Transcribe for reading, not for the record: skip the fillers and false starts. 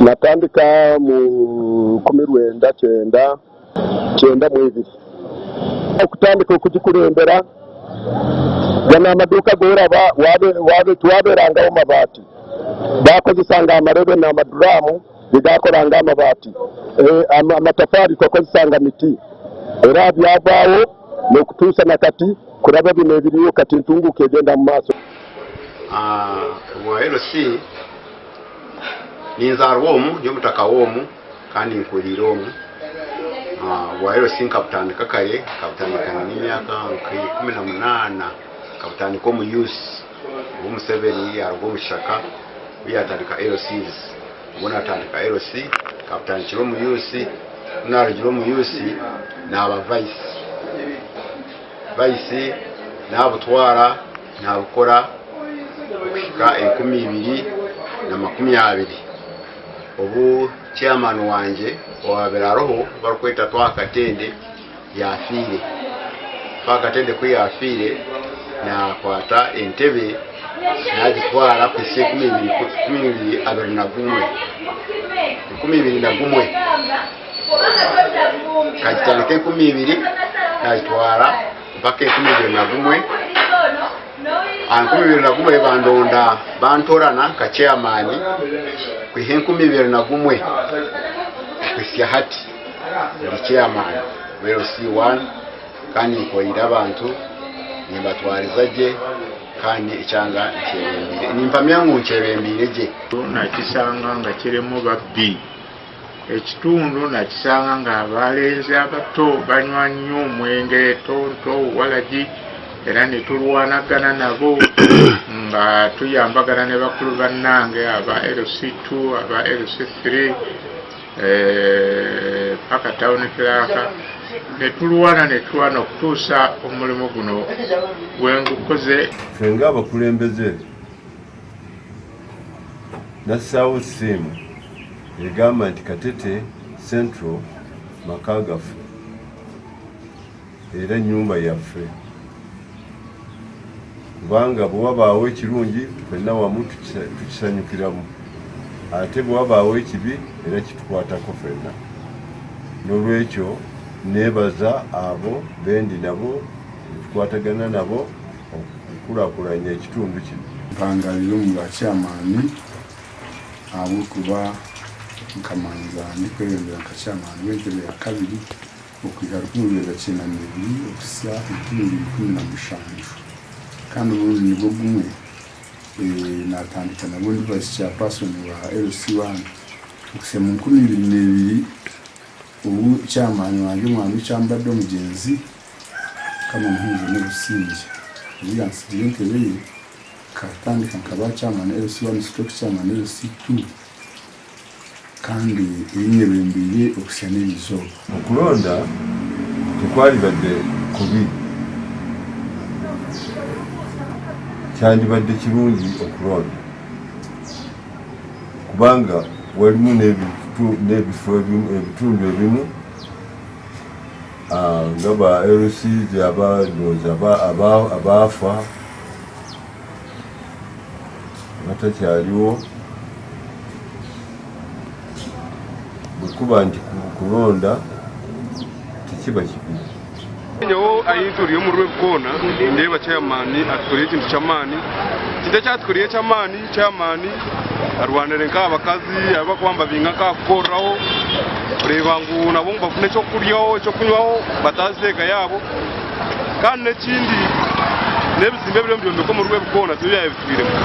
natandika mu 19 mwezi okutandika okugikulembera gana amaduka goraba twaberangaho mabati bakozesanga amarebe n'amaduramu bigakoranga amabati amatafari twakozesanga miti era byavaawo n'okutuusa nakati kuraba bino ebiriyo kati ntunguka egenda mu maaso. Wa LC ninzarwa omu y'omutaka w'omu kandi nkulira omu. Wa LC nkabutandika kare kabutandika n'emyaka 18 kabutandika omu youth Museveni yarwo mushaka byatandika LCs ubona atandika LC kabutandikira omu youth narugiro mu youth n'aba vice n'abutwara n'abukora kushika 2020 ubu chairman wanje waberaroho barukweta twakatende yafire twakatende ku yafire na kwata entebe najitwara ku 2021 kajitandika 2020 najitwara mpaka 2021 2021 bandonda bantorana ka chairman ku 2021 kwisia hati ndi chairman wero C1 kandi nkoyira abantu nimbatwarizaje kandi icyanga nkyebembire nimpamyangu nkyebembire je nakisanga nga kiremu babbi ekitundu nakisanga nga abalenzi abato banywa nnyo omwenge tonto walagi era netulwanagana nabo nga tuyambagana ne bakulu bannange aba LC2 aba LC3 paka town kiraka netulwana okutuusa omulimu guno gwengukoze fenga abakulembeze nassawo ssimu egamba nti Katete Central makagafu era nyumba yaffe kubanga bwabaawo ekirungi fenna wamu tukisanyukiramu ate bwabaawo ekibi era kitukwatako fenna n'olwekyo nebaza abo bendi nabo tukwatagana nabo okukulakulanya ekitundu kino mpangaliro mu bakyamaani abo kuba nkamanza nikweyongera nkakyamaani w'entebe ya kabiri okwiga 2092 okusa 2015 kandi ubundi nibwo gumwe natandika nabo ndi vice chairperson wa LC1 okusa mu 2022 ubu chairman wanjye mwami cyambadde omugenzi kama muhinzi n'ubusingi uyansigiye ntebe katandika nkaba chairman LC1 stock chairman LC2 kandi inyebembire okusa n'izo okulonda tukwali badde kubi kyandibadde kirungi okulonda kubanga walimu n'ebifo ebitundu ebimu nga ba LCs abaafa batakyaliwo bwekuba nti kulonda tekiba kibi nyo ayinturiye mu rwebkona ndeba chairman aturiye ikintu cyamani kite cyaturiye chairman arwanere nk'abakazi abakwamba binga kakoraho reba ngo nabo bafune cyo kuryaho cyo kunywaho batazega yabo kandi n'ikindi nebizimbe byo mu rwebkona cyo yabitwiremo